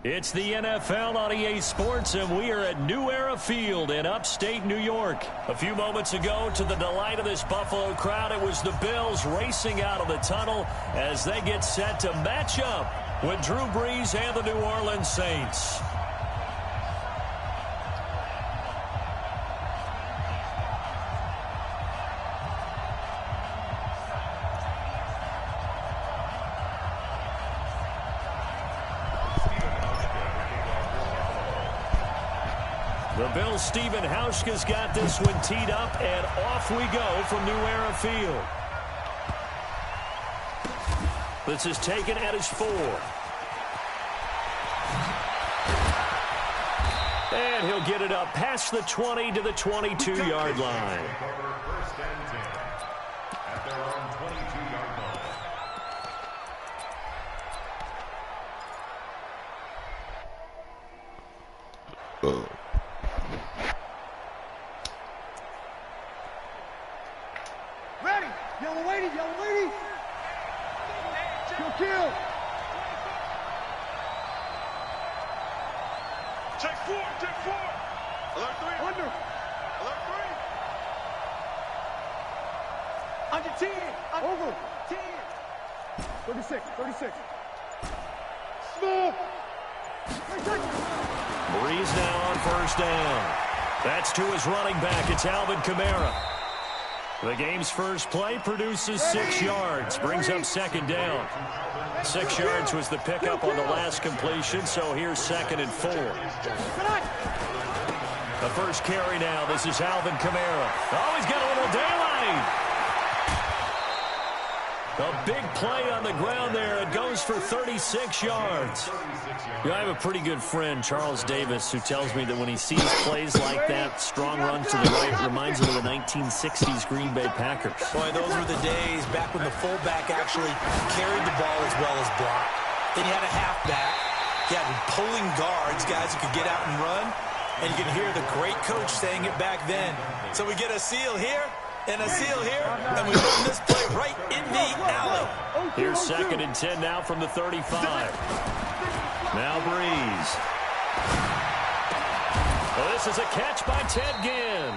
It's the NFL on EA Sports, and we are at New Era Field in upstate New York. A few moments ago, to the delight of this Buffalo crowd, it was the Bills racing out of the tunnel as they get set to match up with Drew Brees and the New Orleans Saints. The Bills' Stephen Hauschka's got this one teed up, and off we go from New Era Field. This is taken at his 4. And he'll get it up past the 20 to the 22-yard line. At their own 22-yard line. Ready! Yellow lady! Yellow lady! Kill! Check 4! Check 4! Alert 3! Under! Alert 3! Under 10! Over! 10! 36! 36! Small! Brees now on first down. That's to his running back. It's Alvin Kamara. The game's first play produces 6 yards, brings up second down. 6 yards was the pickup on the last completion, so here's 2nd and 4. The first carry now. This is Alvin Kamara. Oh, he's got a little daylight. A big play on the ground there. It goes for 36 yards. You know, I have a pretty good friend, Charles Davis, who tells me that when he sees plays like that, strong run to the right, reminds him of the 1960s Green Bay Packers. Boy, those were the days back when the fullback actually carried the ball as well as blocked. Then you had a halfback. You had pulling guards, guys who could get out and run. And you can hear the great coach saying it back then. So we get a seal here. And a seal here, and we run this play right in the alley. Here's 2nd and 10 now from the 35. Now Brees. Well, this is a catch by Ted Ginn.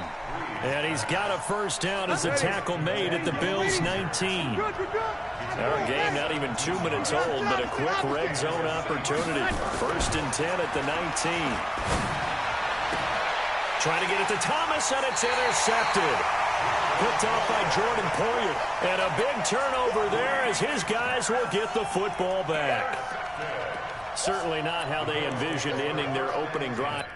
And he's got a first down as the tackle made at the Bills' 19. Our game not even 2 minutes old, but a quick red zone opportunity. 1st and 10 at the 19. Trying to get it to Thomas, and it's intercepted. Picked off by Jordan Poyer. And a big turnover there as his guys will get the football back. Certainly not how they envisioned ending their opening drive.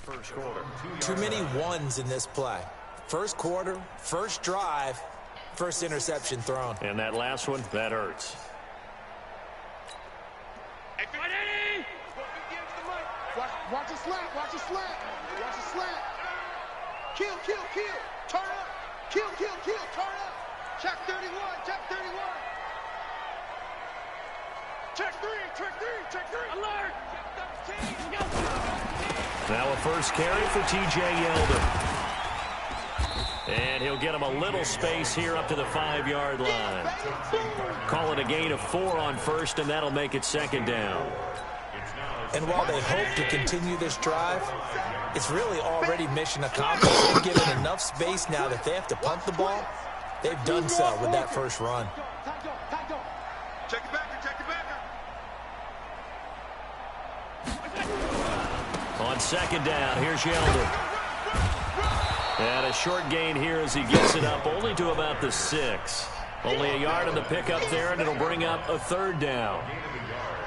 First quarter. Too many ones in this play. First quarter, first drive, first interception thrown. And that last one, that hurts. Watch a slant! Watch a slant! Watch a slant! Kill! Kill! Kill! Turn up! Kill! Kill! Kill! Turn up! Check 31! Check 31! Check 3! Check 3! Check 3! Alert! Check 13! Go! Now a first carry for T.J. Yeldon. And he'll get him a little space here up to the 5-yard line. Call it a gain of 4 on first, and that'll make it 2nd down. And while they hope to continue this drive, it's really already mission accomplished. They've given enough space now that they have to punt the ball. They've done so with that first run. Check it back. Check it back. On 2nd down, here's Yeldon. And a short gain here as he gets it up only to about the 6. Only a yard on the pickup there, and it'll bring up a 3rd down.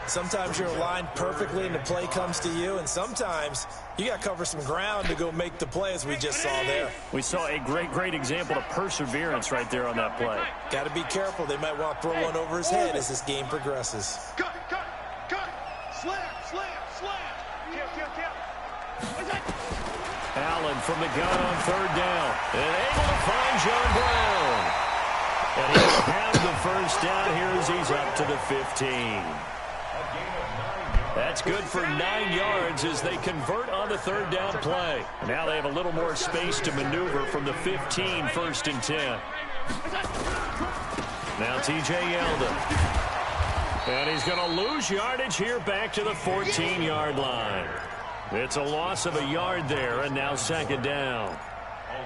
Sometimes you're aligned perfectly and the play comes to you, and sometimes you got to cover some ground to go make the play, as we just saw there. We saw a great example of perseverance right there on that play. Got to be careful. They might want to throw one over his head as this game progresses. Cut. Slam. Kill. Allen from the gun on third down. And able to find John Brown. And he'll have the first down here as he's up to the 15. That's good for 9 yards as they convert on the third down play. Now they have a little more space to maneuver from the 15, 1st and 10. Now T.J. Yeldon. And he's going to lose yardage here back to the 14-yard line. It's a loss of a yard there, and now 2nd down.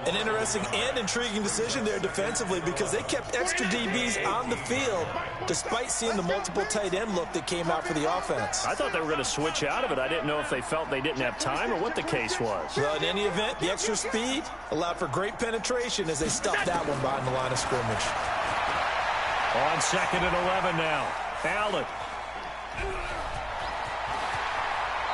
An interesting and intriguing decision there defensively because they kept extra DBs on the field despite seeing the multiple tight end look that came out for the offense. I thought they were going to switch out of it. I didn't know if they felt they didn't have time or what the case was. Well, in any event, the extra speed allowed for great penetration as they stuffed that one behind the line of scrimmage. On 2nd and 11 now. Allen.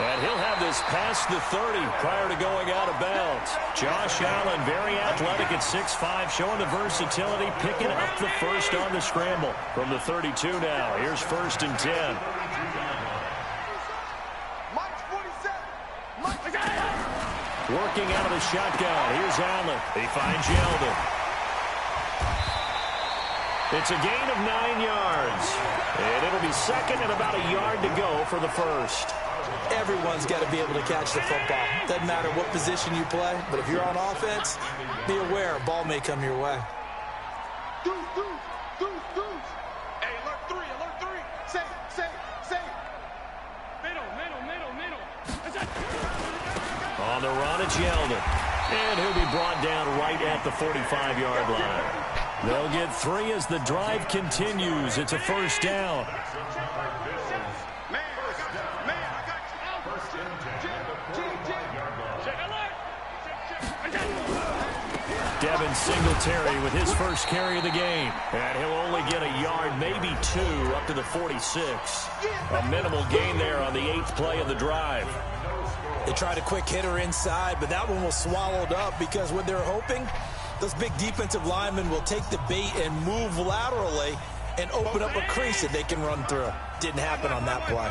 And he'll have this past the 30 prior to going out of bounds. Josh Allen, very athletic at 6'5", showing the versatility, picking up the first on the scramble. From the 32 now, here's 1st and 10. Working out of the shotgun, here's Allen. He finds Yeldon. It's a gain of 9 yards. And it'll be 2nd and about a yard to go for the first. Everyone's got to be able to catch the football. Doesn't matter what position you play, but if you're on offense, be aware a ball may come your way. Deuce. Hey, alert 3. Say. Middle. On the run, it's Yeldon. And he'll be brought down right at the 45-yard line. They'll get 3 as the drive continues. It's a 1st down. Devin Singletary with his first carry of the game. And he'll only get a yard, maybe 2, up to the 46. A minimal gain there on the 8th play of the drive. They tried a quick hitter inside, but that one was swallowed up because what they're hoping, those big defensive linemen will take the bait and move laterally and open up a crease that they can run through. Didn't happen on that play.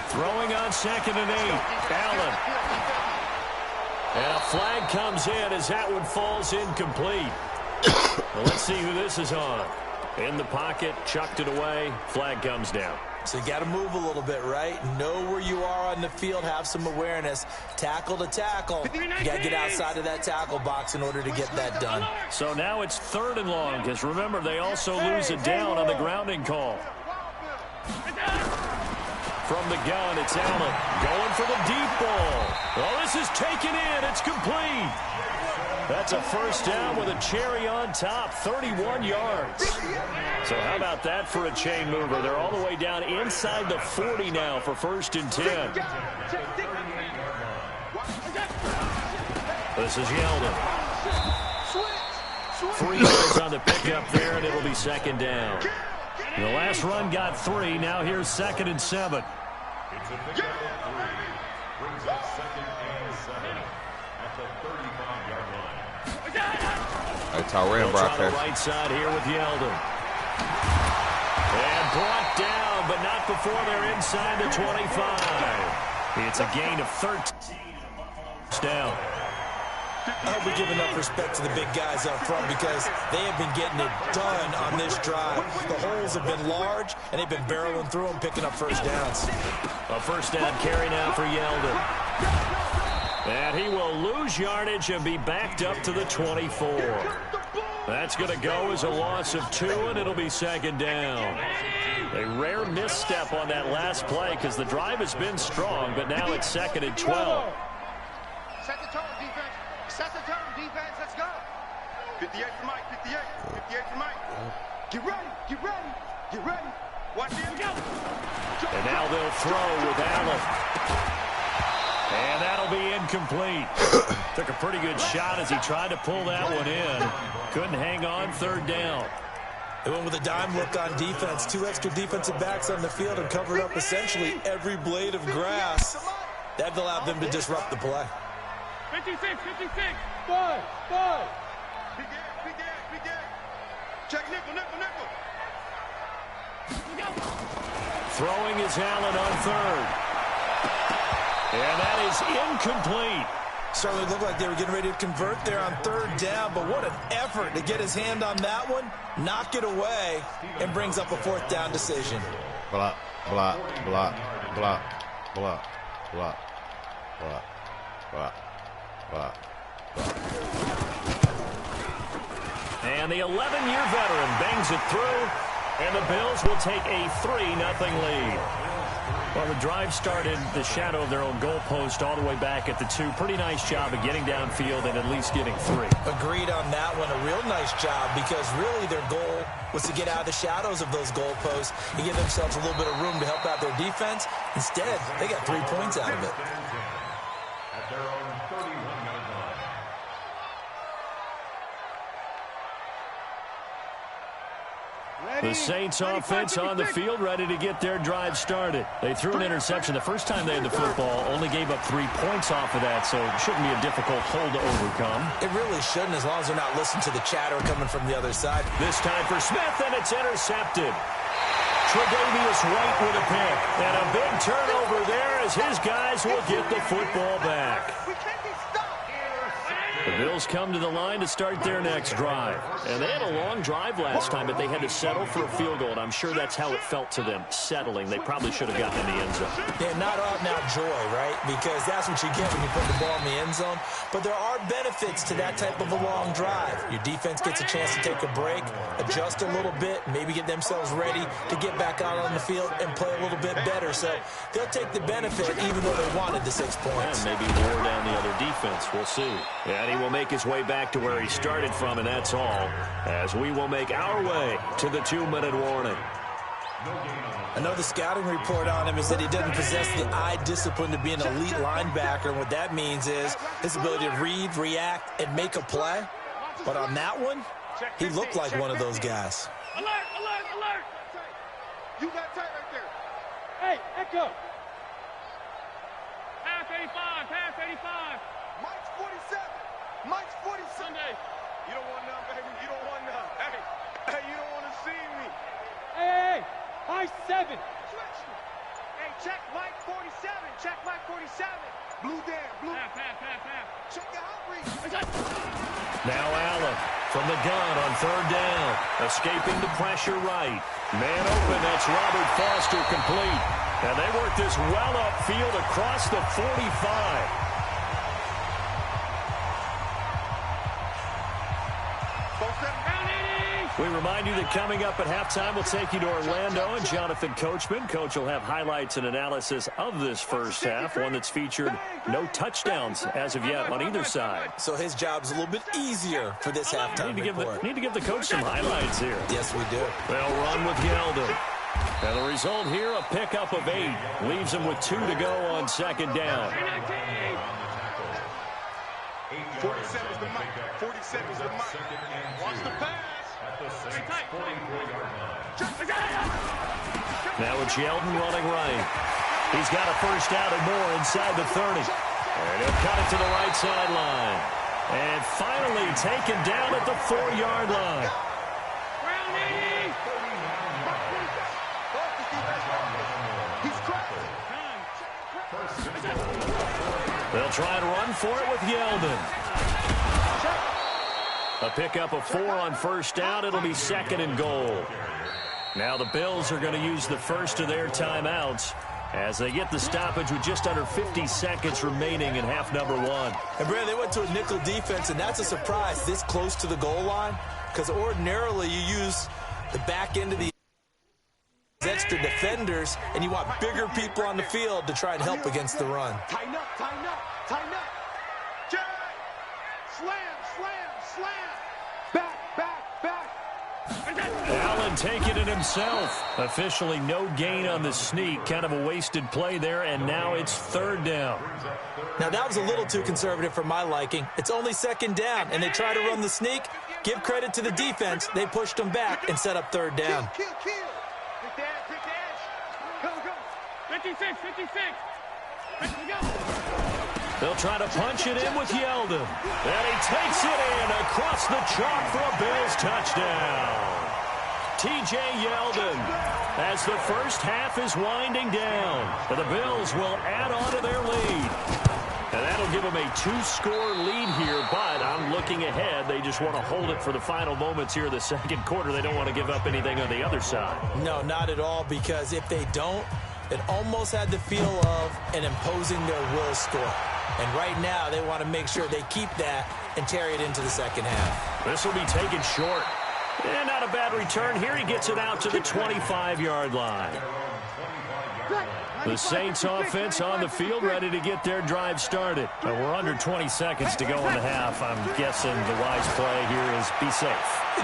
Throwing on 2nd and 8. Allen. And a flag comes in as that one falls incomplete. Well, let's see who this is on. In the pocket, chucked it away, flag comes down. So you got to move a little bit, right? Know where you are on the field, have some awareness. Tackle to tackle. You got to get outside of that tackle box in order to get that done. So now it's 3rd and long, because remember, they also lose it down on the grounding call. From the gun, it's Allen going for the deep ball. Oh, this is taken in. It's complete. That's a 1st down with a cherry on top, 31 yards. So how about that for a chain mover? They're all the way down inside the 40 now for 1st and 10. This is Yeldon. 3 yards on the pickup there, and it'll be 2nd down. The last run got 3. Now here's 2nd and 7. Brings up 2nd and 7 at the 35-yard line. That's how we're in broadcast. The right side here with Yeldon. And brought down, but not before they're inside the 25. It's a gain of 13. Down. I hope we give enough respect to the big guys up front because they have been getting it done on this drive. The holes have been large, and they've been barreling through them, picking up 1st downs. A 1st down carry now for Yeldon. And he will lose yardage and be backed up to the 24. That's going to go as a loss of 2, and it'll be 2nd down. A rare misstep on that last play because the drive has been strong, but now it's 2nd and 12. Set the tone, defense. Set the tone, defense. Let's go. 58 for Mike. 58 for Mike. Get ready. Watch it. Go. And now they'll throw with Allen. And that'll be incomplete. Took a pretty good shot as he tried to pull that one in. Couldn't hang on, third down. They went with a dime look on defense. 2 extra defensive backs on the field and covered up essentially every blade of grass. That allowed them to disrupt the play. 56. 5. Big ass. Check nickel. Throwing is Allen on third. And that is incomplete. Certainly looked like they were getting ready to convert there on third down, but what an effort to get his hand on that one, knock it away, and brings up a fourth down decision. Block. And the 11-year veteran bangs it through, and the Bills will take a 3-0 lead. Well, the drive started the shadow of their own goalpost all the way back at the 2. Pretty nice job of getting downfield and at least getting 3. Agreed on that one. A real nice job because really their goal was to get out of the shadows of those goalposts and give themselves a little bit of room to help out their defense. Instead, they got 3 points out of it. At their own 31-yard line. The Saints offense on the field, ready to get their drive started. They threw an interception the first time they had the football, only gave up 3 points off of that, so it shouldn't be a difficult hole to overcome. It really shouldn't, as long as they're not listening to the chatter coming from the other side. This time for Smith, and it's intercepted. Tre'Davious White with a pick, and a big turnover there as his guys will get the football back. We can't be stopped. The Bills come to the line to start their next drive. And they had a long drive last time, but they had to settle for a field goal, and I'm sure that's how it felt to them, settling. They probably should have gotten in the end zone. Yeah, not out-and-out joy, right? Because that's what you get when you put the ball in the end zone. But there are benefits to that type of a long drive. Your defense gets a chance to take a break, adjust a little bit, maybe get themselves ready to get back out on the field and play a little bit better. So they'll take the benefit even though they wanted the 6 points. And maybe wear down the other defense. We'll see. And he will make his way back to where he started from, and that's all, as we will make our way to the 2-minute warning. I know the scouting report on him is that he doesn't possess the eye discipline to be an elite linebacker. What that means is his ability to read, react, and make a play. But on that one, he looked like one of those guys. Alert! You got tight right there. Hey, Echo. Pass 85. Mike's 47. Sunday. You don't want none, baby. You don't want none. Hey, you don't want to see me. Hey, high 7. Switch. Hey, check Mike 47. Check Mike 47. Blue down, blue. Pass. Check the outreach. Now Allen from the gun on third down. Escaping the pressure right. Man open, that's Robert Foster complete. And they work this well upfield across the 45. We remind you that coming up at halftime, we'll take you to Orlando and Jonathan Coachman. Coach will have highlights and analysis of this first half, one that's featured no touchdowns as of yet on either side. So his job's a little bit easier for this halftime report. Need to give the coach some highlights here. Yes, we do. They'll run with Yeldon. And the result here, a pickup of 8. Leaves him with 2 to go on second down. 47 is the mic. 47 is the mic. Watch the pass. Now it's Yeldon running right. He's got a first down and more inside the 30. And he'll cut it to the right sideline. And finally taken down at the 4-yard line. They'll try and run for it with Yeldon. A pickup of 4 on first down. It'll be 2nd and goal. Now the Bills are going to use the first of their timeouts as they get the stoppage with just under 50 seconds remaining in half number 1. And, Brandon, they went to a nickel defense, and that's a surprise this close to the goal line because ordinarily you use the back end of the extra defenders, and you want bigger people on the field to try and help against the run. Tighten up. Jack. Slam. Back. Allen taking it himself. Officially no gain on the sneak. Kind of a wasted play there, and now it's 3rd down. Now, that was a little too conservative for my liking. It's only 2nd down, and they try to run the sneak. Give credit to the defense. They pushed them back and set up 3rd down. Kill. Take the edge. Go. 56. Let's go. They'll try to punch it in with Yeldon. And he takes it in across the chalk for a Bills touchdown. T.J. Yeldon, as the first half is winding down, the Bills will add on to their lead. And that'll give them a 2-score lead here, but I'm looking ahead. They just want to hold it for the final moments here in the 2nd quarter. They don't want to give up anything on the other side. No, not at all, because if they don't, it almost had the feel of an imposing their will score. And right now, they want to make sure they keep that and carry it into the 2nd half. This will be taken short. And not a bad return here. He gets it out to the 25-yard line. The Saints offense on the field, ready to get their drive started. We're under 20 seconds to go in the half. I'm guessing the wise play here is be safe.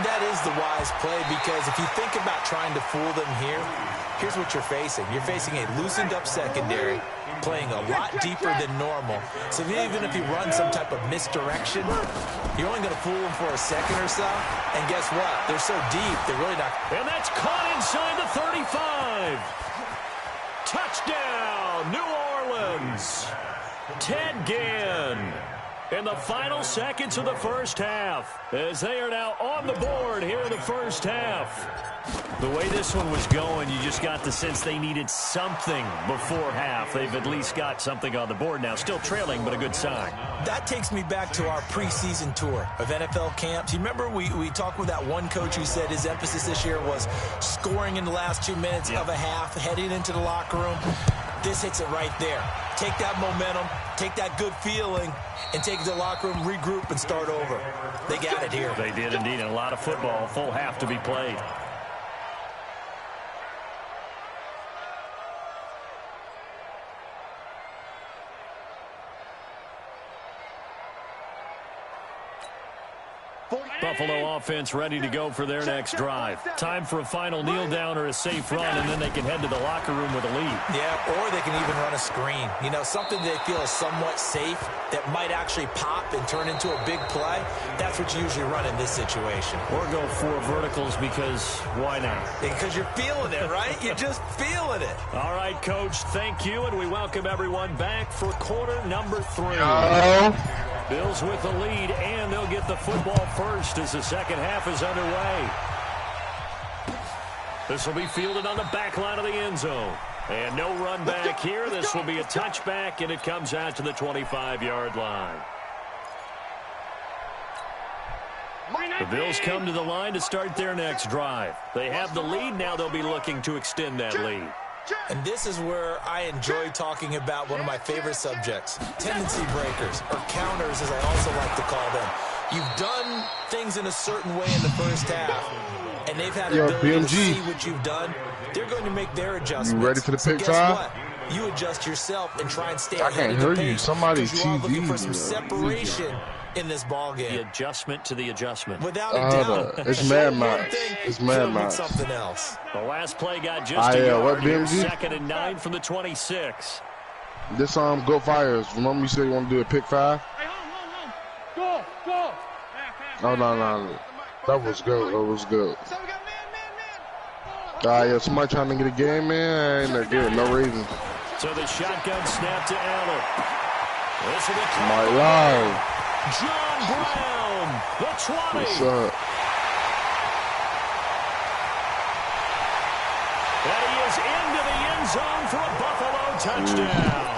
That is the wise play, because if you think about trying to fool them here, here's what you're facing. You're facing a loosened-up secondary, playing a lot deeper than normal. So even if you run some type of misdirection, you're only going to fool them for a second or so. And guess what? They're so deep, they're really not. And that's caught inside the 35. Touchdown, New Orleans. Ted Ginn in the final seconds of the first half, as they are now on the board here in the first half. The way this one was going, you just got the sense they needed something before half. They've at least got something on the board now. Still trailing, but a good sign. That takes me back to our preseason tour of NFL camps. You remember we talked with that one coach who said his emphasis this year was scoring in the last 2 minutes of a half, heading into the locker room. This hits it right there. Take that momentum, take that good feeling, and take it to the locker room, regroup, and start over. They got it here. They did indeed. A lot of football, full half to be played. Buffalo offense ready to go for their next drive. Time for a final kneel down or a safe run, and then they can head to the locker room with a lead. Yeah, or they can even run a screen. You know, something they feel is somewhat safe that might actually pop and turn into a big play. That's what you usually run in this situation. Or go 4 verticals, because why not? Because you're feeling it, right? You're just feeling it. All right, Coach, thank you, and we welcome everyone back for quarter number 3. Bills with the lead, and they'll get the football first as the second half is underway. This will be fielded on the back line of the end zone. And no run back here. This will be a touchback, and it comes out to the 25-yard line. The Bills come to the line to start their next drive. They have the lead. Now they'll be looking to extend that lead. And this is where I enjoy talking about one of my favorite subjects, tendency breakers, or counters as I also like to call them. You've done things in a certain way in the first half, and they've had the ability to see what you've done. They're going to make their adjustments. You ready for the pick guess what? You adjust yourself and try and stay ahead of the pace. Somebody's because you are looking for some separation in this ball game. The adjustment to the adjustment. Without a doubt. It's Mad Max. It's Mad Max. Something else. The last play got just a yard here. BMG? 2nd and 9 from the 26. This Go Fires. Remember you said you want to do a pick 5? Hey, home. Go. Oh, no. That was good. That was good. So we got man. Yeah, somebody trying to get a game, man. Ain't that good. No reason. So the shotgun snap to Allen. This will be My life. John Brown, the 20. What's up? And he is into the end zone for a Buffalo touchdown.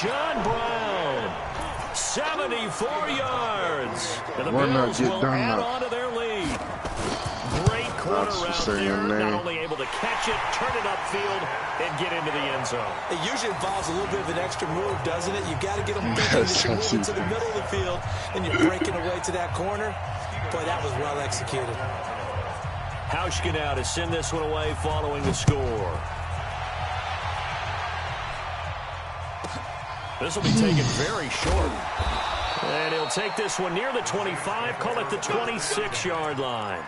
John Brown, 74 yards. And the Bills will add on to their lead. Great corner route there. Not only able to catch it, turn it upfield, and get into the end zone. It usually involves a little bit of an extra move, doesn't it? You've got to get them thinking that you're moving to the middle of the field, and you're breaking away to that corner. Boy, that was well executed. Hauschka to send this one away following the score. This will be taken very short. And he'll take this one near the 25, call it the 26-yard line.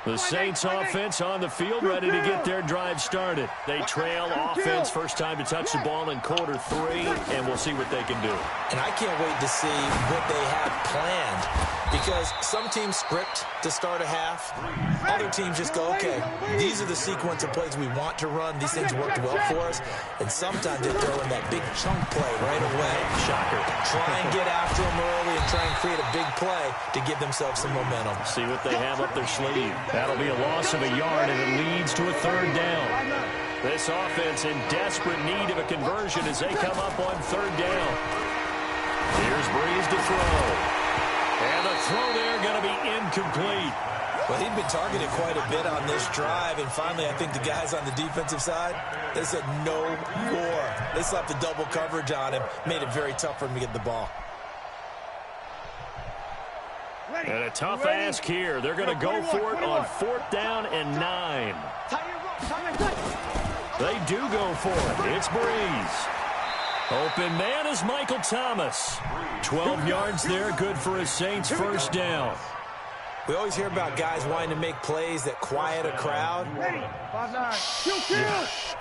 The Saints offense on the field, ready to get their drive started. They trail offense, first time to touch the ball in quarter 3, and we'll see what they can do. And I can't wait to see what they have planned, because some teams script to start a half. Other teams just go, okay, these are the sequence of plays we want to run. These things worked well for us. And sometimes they throw in that big chunk play right away. Shocker. Try and get after them early and try and create a big play to give themselves some momentum. See what they have up their sleeve. That'll be a loss of a yard, and it leads to a 3rd down. This offense in desperate need of a conversion as they come up on 3rd down. Here's Breeze to throw. And the throw there going to be incomplete. Well, he'd been targeted quite a bit on this drive, and finally I think the guys on the defensive side, they said no more. They slapped the double coverage on him, made it very tough for him to get the ball. And a tough ask here. They're going to go for it on 4th down and 9. They do go for it. It's Breeze. Open man is Michael Thomas. 12 yards there, good for a Saints 1st down. We always hear about guys wanting to make plays that quiet a crowd.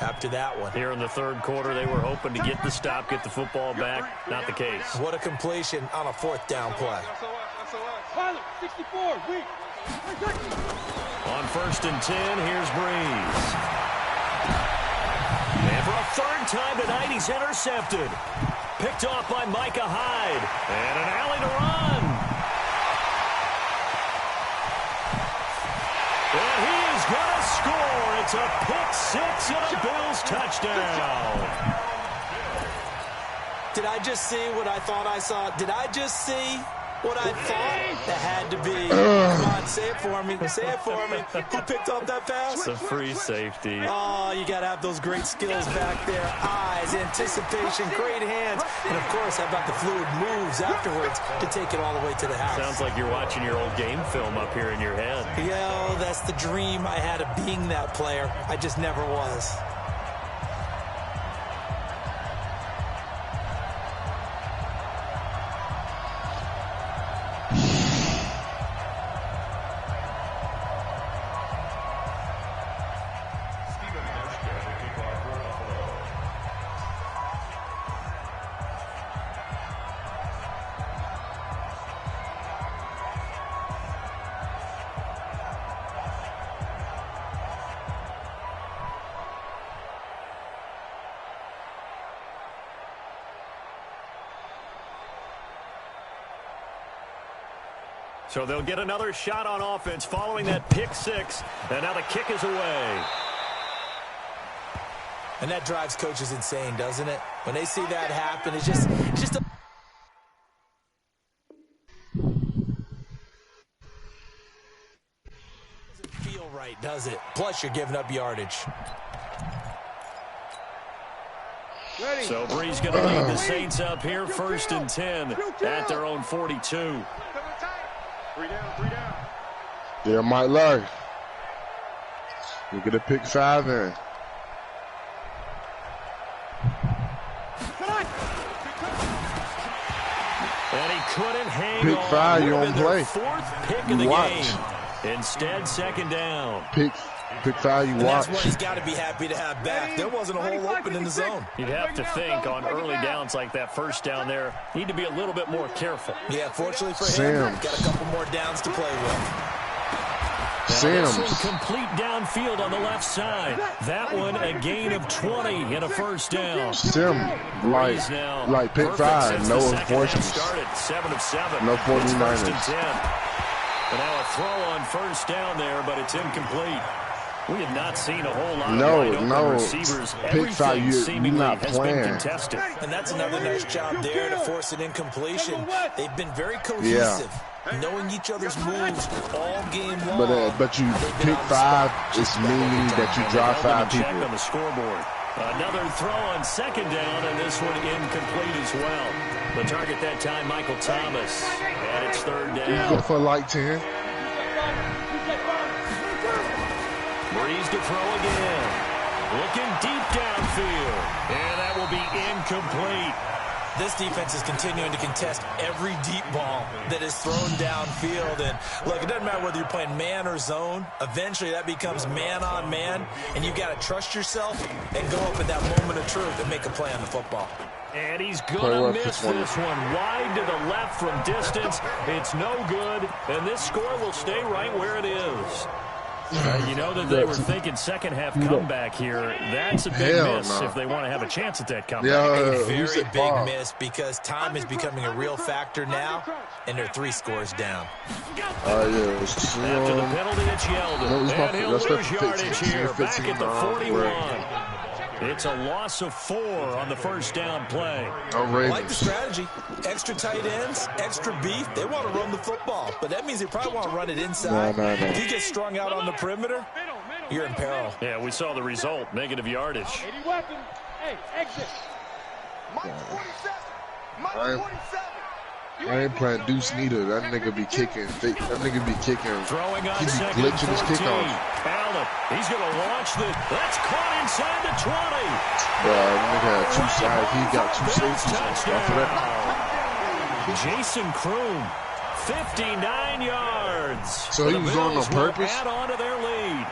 After that one. Here in the 3rd quarter, they were hoping to get the stop, get the football back. Not the case. What a completion on a 4th down play. On 1st and 10, here's Breeze. And for a 3rd time tonight, he's intercepted. Picked off by Micah Hyde. And an alley to run. And he is going to score. It's a pick 6 and a Bills touchdown. Did I just see what I thought I saw? Did I just see what I thought? That had to be. Come on, say it for me. Say it for me. Who picked up that pass? It's a free safety. Oh, you got to have those great skills back there. Eyes, anticipation, great hands. And, of course, how about the fluid moves afterwards to take it all the way to the house? Sounds like you're watching your old game film up here in your head. Yeah, that's the dream I had of being that player. I just never was. So they'll get another shot on offense following that pick 6. And now the kick is away. And that drives coaches insane, doesn't it? When they see that happen, it's just a... Doesn't feel right, does it? Plus, you're giving up yardage. So Breeze going to lead the Saints up here, 1st and 10 at their own 42. 3 down, 3 down. Yeah, Mike Larry. We get a pick 5 in. And he couldn't hang pick on. 5, you don't play. 4th pick of the game. Instead, 2nd down. Pick 5, you watch. That's what he's got to be happy to have back. There wasn't a hole open in the zone. You'd have to think on early downs like that 1st down there, need to be a little bit more careful. Yeah, fortunately for him, got a couple more downs to play with. This one complete downfield on the left side. That one a gain of 20 and a 1st down. Sim, like pick 5, no unfortunate. 7 of 7. No 49ers. And now a throw on 1st down there, but it's incomplete. We have not seen a whole lot of wide open receivers. Pick 5, you're not playing. Contested. And that's another nice job there to force an incompletion. They've been very cohesive, knowing each other's moves all game long. But you pick 5, it's meaning that you drive 5 people. Check on the scoreboard. Another throw on 2nd down, and this one incomplete as well. The target that time, Michael Thomas. And it's 3rd down. Go for like 10. Breeze to throw again. Looking deep downfield. And that will be incomplete. This defense is continuing to contest every deep ball that is thrown downfield. And look, it doesn't matter whether you're playing man or zone. Eventually, that becomes man on man, and you've got to trust yourself and go up at that moment of truth and make a play on the football. And he's going to miss this one. Wide to the left from distance. It's no good, and this score will stay right where it is. You know that they were thinking second-half comeback here. That's a big miss if they want to have a chance at that comeback. A very big miss because time is becoming a real factor now, and they're 3 scores down. After the penalty, it's Yeldon. And he'll lose yardage here, back at the 41. It's a loss of 4 on the first down play. I like the strategy. Extra tight ends, extra beef. They want to run the football, but that means they probably want to run it inside. No. If you get strung out on the perimeter, you're in peril. Yeah, we saw the result, negative yardage. Hey, exit. Mike 47. Mike 47. I ain't playing Deuce neither. That nigga be kicking. That nigga be kicking. Throwing on He be second glitching his 14. kickoff. Allen, he's going to launch that's caught inside the 20. Nigga had 2 sides. He got 2 safeties after that. Jason Kroom, 59 yards. So he was on purpose? Add on to their lead.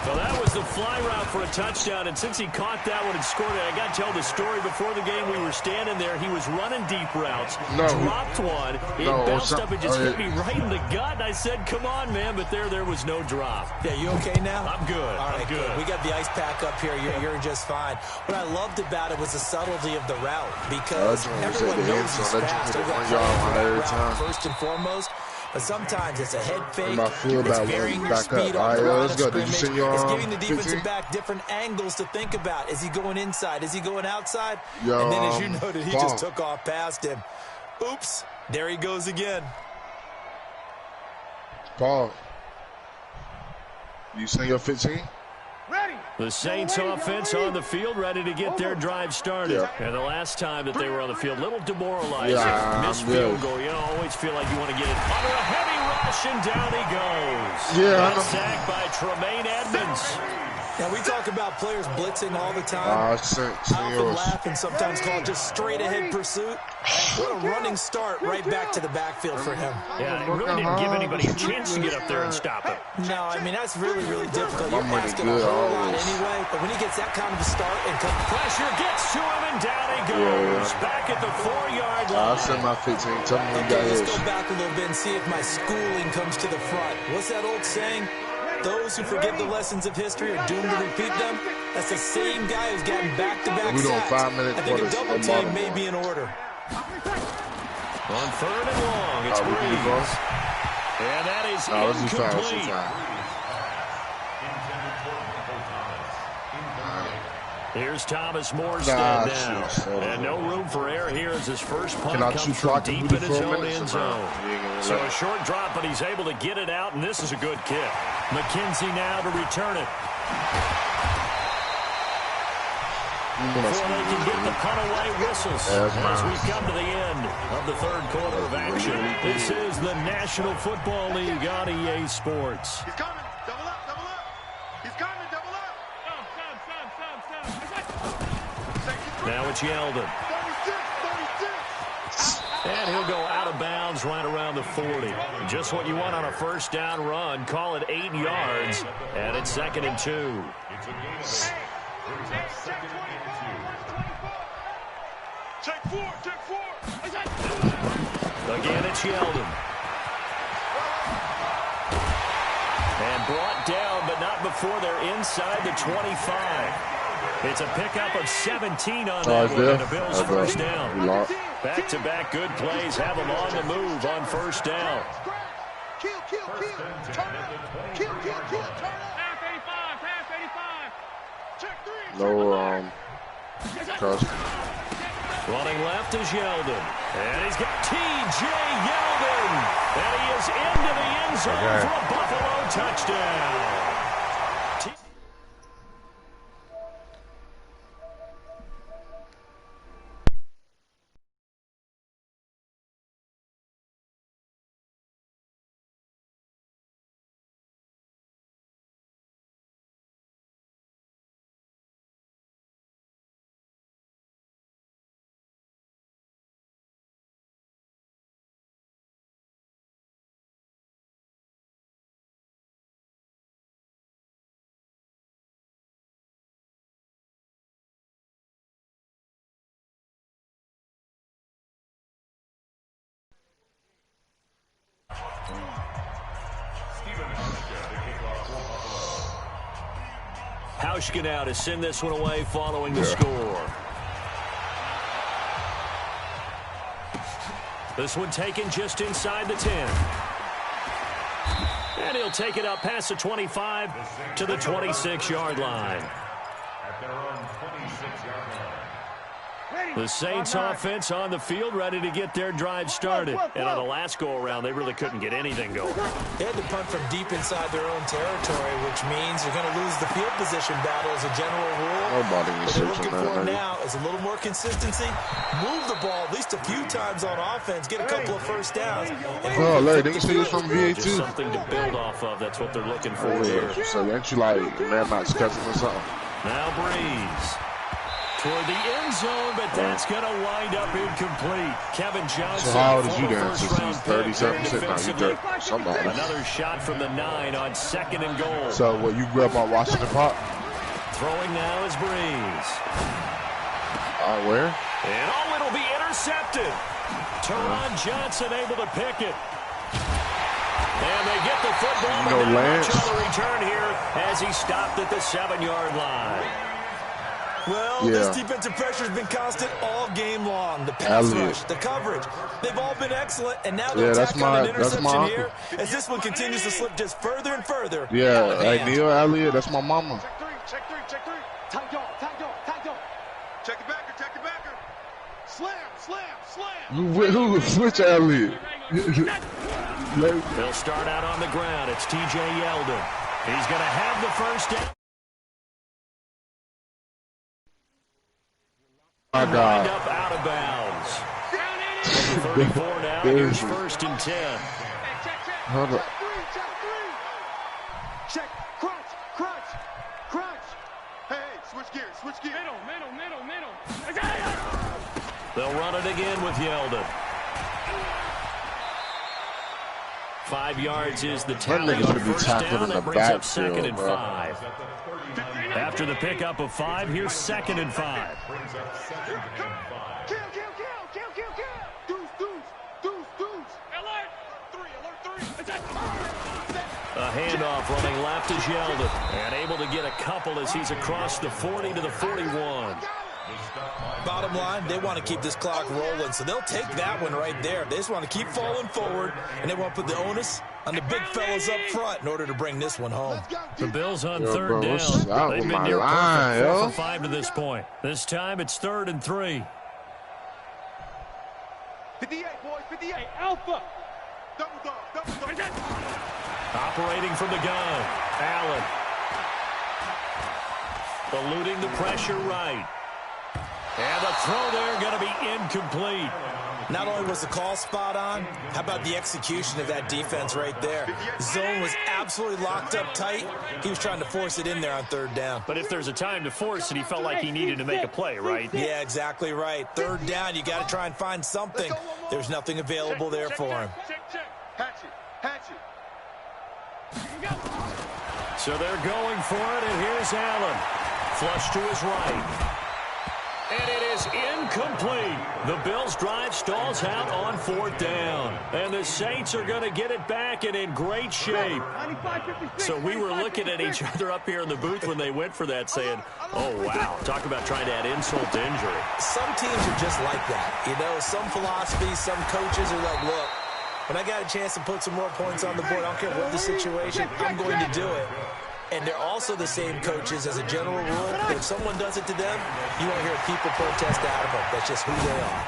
So that was the fly route for a touchdown, and since he caught that one and scored it, I got to tell the story before the game. We were standing there. He was running deep routes, dropped one. It bounced up and just hit me right in the gut. And I said, come on, man, but there was no drop. Yeah, you okay now? I'm good. All right, good. We got the ice pack up here. You're just fine. What I loved about it was the subtlety of the route because everyone knows he's fast. First and foremost. But sometimes it's a head fake. It's varying your speed on the line of scrimmage. It's giving the defensive back different angles to think about. Is he going inside? Is he going outside? And then, as you noted, he just took off past him. Oops. There he goes again. Paul, you send your 15? Ready. The Saints offense on the field, ready to get their drive started. And the last time that they were on the field, little demoralizing. Missed field goal. You always feel like you want to get it under a heavy rush, and down he goes. Sacked by Tremaine Edmonds. Now, we talk about players blitzing all the time. I often laugh and sometimes call it just straight-ahead pursuit. What a running start right back to the backfield for him. Yeah, he really didn't give anybody a chance to get up there and stop it. No, I mean, that's really, really difficult. You're asking a whole lot anyway, but when he gets that kind of a start and pressure gets to him, and down he goes. Back at the 4-yard line. I'll send my 15. Tell me when you got Let's go back a little bit and see if my schooling comes to the front. What's that old saying? Those who forget the lessons of history are doomed to repeat them. That's the same guy who's gotten back-to-back sacks. I think a double team may be in order. On 3rd and long, it's Breeze. And that is incomplete. Here's Thomas Morstead now. And no room for error here as his first punt comes from deep in his own end zone. So a short drop, but he's able to get it out, and this is a good kick. McKenzie now to return it. Before they can get the punt away, whistles as we come to the end of the 3rd quarter of action. This is the National Football League on EA Sports. He's coming. Double up, double up. He's coming, double up. Now it's Yeldon. 36. And he'll go out of bounds right around the 40. Just what you want on a first down run. Call it 8 yards. And it's 2nd and 2. Check 4. Again, it's Yeldon. And brought down, but not before they're inside the 25. It's a pickup of 17 on that one, and the Bills first down. Back-to-back good plays have them on the move on first down. Kill. Turn up. Kill. Turn up. Pass 85. Check 3. No, cause Running left is Yeldon. And he's got T.J. Yeldon. And he is into the end zone for a Buffalo touchdown. Hauschka now to send this one away following the score. This one taken just inside the 10. And he'll take it up past the 25 to the 26-yard line. At their own 26-yard line. The Saints offense on the field ready to get their drive started. And on the last go-around, they really couldn't get anything going. They had to punt from deep inside their own territory, which means you're going to lose the field position battle as a general rule. Nobody What is they're searching looking for that. now is a little more consistency. Move the ball at least a few times on offense. Get a couple of first downs. Oh, Larry, didn't you see this from Just VA2? something to build off of. That's what they're looking for Oh, here. yeah. So, ain't you like, man, not cousin or something? Now Breeze toward the end zone, but that's going to wind up incomplete. Kevin Johnson, So how old is you former then? Since he's first-round 37, pick, now you defensively. dirt. Somebody. Another shot from the 9 on 2nd and goal. So, what, you grew up on Washington Park? Throwing now is Breeze. Where? And it'll be intercepted. Teron Johnson able to pick it. And they get the football, but not Lance? much on the return here as he stopped at the 7-yard line. Well, Yeah. this defensive pressure has been constant all game long. The pass Elliott. rush, the coverage, they've all been excellent, and now they'll Yeah, tack on an that's my interception uncle. here as this one continues to slip just further and further. out Yeah, of hey, hand. Neil Elliott, that's my mama. Check three, check three, check three. Tight dog, tight dog, tight dog. Check the backer, check the backer. Slam, slam, slam. Which Elliott? They'll start out on the ground. It's T.J. Yeldon. He's going to have the first down. My Wind God. up out of bounds. Number 34 now. Here's 1st and 10. Hold up. Check three. Check, crunch, crunch, crunch. Hey, switch gears, switch gears. Middle. They'll run it again with Yeldon. 5 yards is the tally nigga on should be first tackled down. in the That brings up 2nd backfield, and bro. 5. After the pickup of 5, here's 2nd and 5. Brings up 2nd and 5. Kill. Deuce. Alert three. A handoff running left is Yeldon. And able to get a couple as he's across the 40 to the 41. Bottom line, they want to keep this clock rolling, so they'll take that one right there. They just want to keep falling forward, and they want to put the onus on the big fellas up front in order to bring this one home. The Bills on Yo, 3rd bro, down. what's up They've with been my near line, perfect. 4 yo? for 5 to this point. This time it's 3rd and 3. 58, boys, 58. Alpha. Double dog. Operating from the gun. Allen. Eluding the pressure right. And the throw there going to be incomplete. Not only was the call spot on, how about the execution of that defense right there? The zone was absolutely locked up tight. He was trying to force it in there on 3rd down. But if there's a time to force it, he felt like he needed to make a play, right? Yeah, exactly right. 3rd down, you got to try and find something. There's nothing available there for him. Hatchet. So they're going for it, and here's Allen. Flush to his right. And it is incomplete. The Bills' drive stalls out on 4th down. And the Saints are going to get it back and in great shape. So we were looking at each other up here in the booth when they went for that saying, oh, wow, talk about trying to add insult to injury. Some teams are just like that. You know, some philosophies, some coaches are like, look, when I got a chance to put some more points on the board, I don't care what the situation, I'm going to do it. And they're also the same coaches as a general rule. That if someone does it to them, you won't hear people protest out of them. That's just who they are.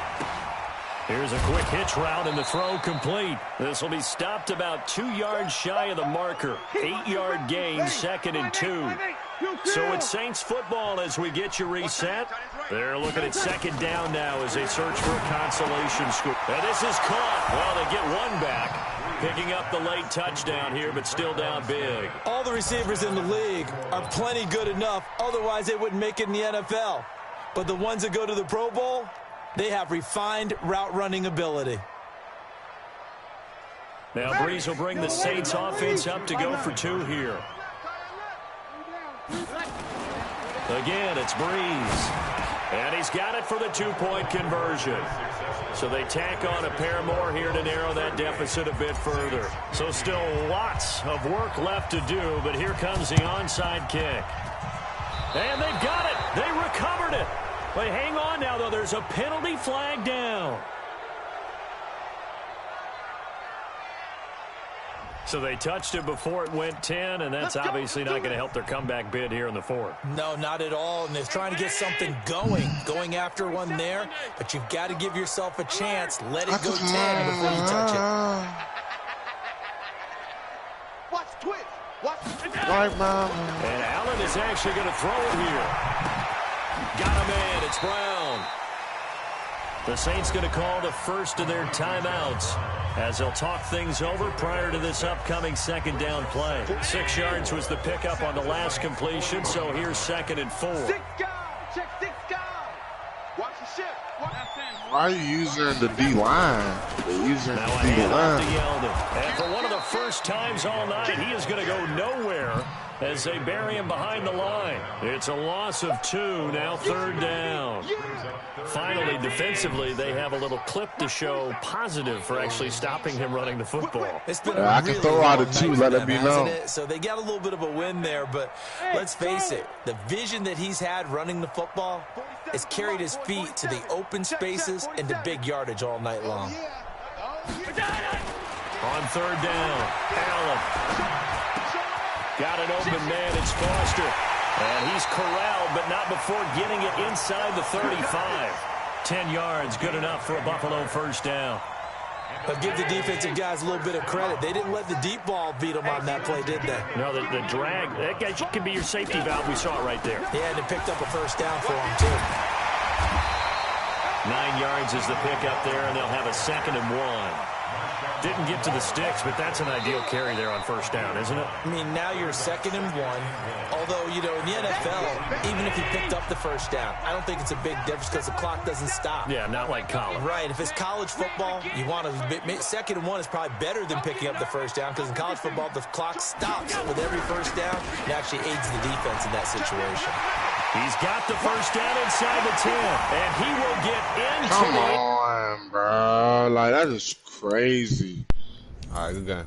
Here's a quick hitch route and the throw complete. This will be stopped about 2 yards shy of the marker. 8-yard gain, 2nd and 2. So it's Saints football as we get you reset. They're looking at 2nd down now as they search for a consolation score. And this is caught. Well, they get one back. Picking up the late touchdown here, but still down big. All the receivers in the league are plenty good enough. Otherwise, they wouldn't make it in the NFL. But the ones that go to the Pro Bowl, they have refined route running ability. Now Breeze will bring the Saints offense up to go for 2 here. Again, it's Breeze. And he's got it for the two-point conversion. So they tack on a pair more here to narrow that deficit a bit further. So still lots of work left to do, but here comes the onside kick. And they've got it. They recovered it. But hang on now, though. There's a penalty flag down. So they touched it before it went 10, and that's obviously not going to help their comeback bid here in the fourth. No, not at all, and they're trying to get something going after one there, but you've got to give yourself a chance. Let it go 10 before you touch it. Watch twitch. Watch twitch. Right, man. And Allen is actually going to throw it here. Got a man. It's Brown. The Saints going to call the first of their timeouts as they'll talk things over prior to this upcoming second down play. 6 yards was the pickup on the last completion, so here's 2nd and 4. 6 guys. Check 6 guys. Watch the shift. Why are you using the D-line? They're using Now a the handoff to D-line. Yeldon. And for one of the first times all night, he is going to go nowhere as they bury him behind the line. It's a loss of 2, now 3rd down. Finally, defensively, they have a little clip to show positive for actually stopping him running the football. It's been I can throw out a 2, let it be known. So they got a little bit of a win there, but let's face it, the vision that he's had running the football has carried his feet to the open spaces and to big yardage all night long. On 3rd down, Allen. Got an open man, it's Foster. And he's corralled, but not before getting it inside the 35. 10 yards, good enough for a Buffalo first down. But give the defensive guys a little bit of credit. They didn't let the deep ball beat them on that play, did they? No, the drag, that guy can be your safety valve. We saw it right there. Yeah, and they picked up a first down for him, too. 9 yards is the pickup there, and they'll have a 2nd and 1. Didn't get to the sticks, but that's an ideal carry there on first down, isn't it? I mean, now you're 2nd and 1. Although, you know, in the NFL, even if you picked up the first down, I don't think it's a big difference because the clock doesn't stop. Yeah, not like college. Right. If it's college football, you want to 2nd and 1 is probably better than picking up the first down because in college football, the clock stops with every first down. It actually aids the defense in that situation. He's got the first down inside the 10, and he will get into Come it. on, bro. Like, that is crazy. All right, good game.